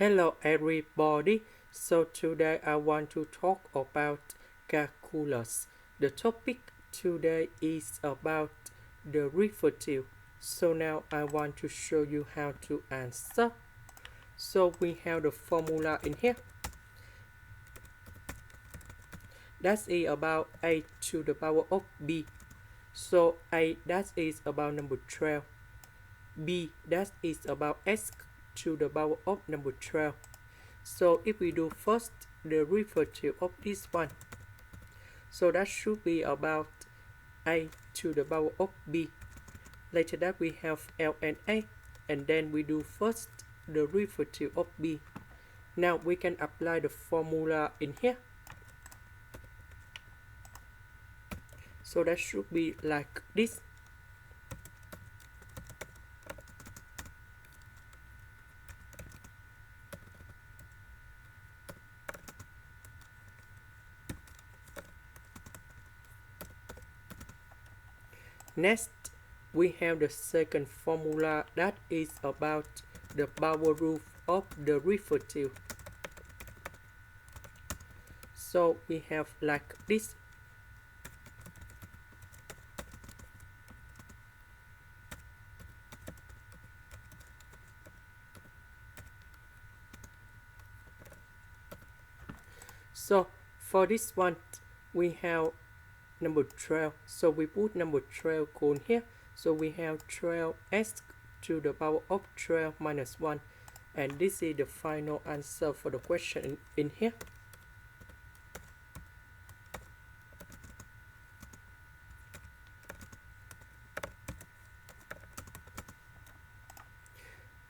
Hello everybody. So today I want to talk about calculus. The topic today is about derivative. So now I want to show you how to answer. So we have the formula in here. That is about a to the power of b. So a that is about number 12. B that is about s to the power of number 12. So if we do first the derivative of this one, so that should be about a to the power of b. Later that we have L and A, and then we do first the derivative of b. Now we can apply the formula in here. So that should be like this. Next, we have the second formula that is about the power rule of the derivative. So we have like this. So for this one, we have number 12. So we put number 12 on here. So we have 12s to the power of 12 minus 1. And this is the final answer for the question in here.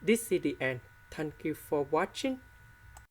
This is the end. Thank you for watching.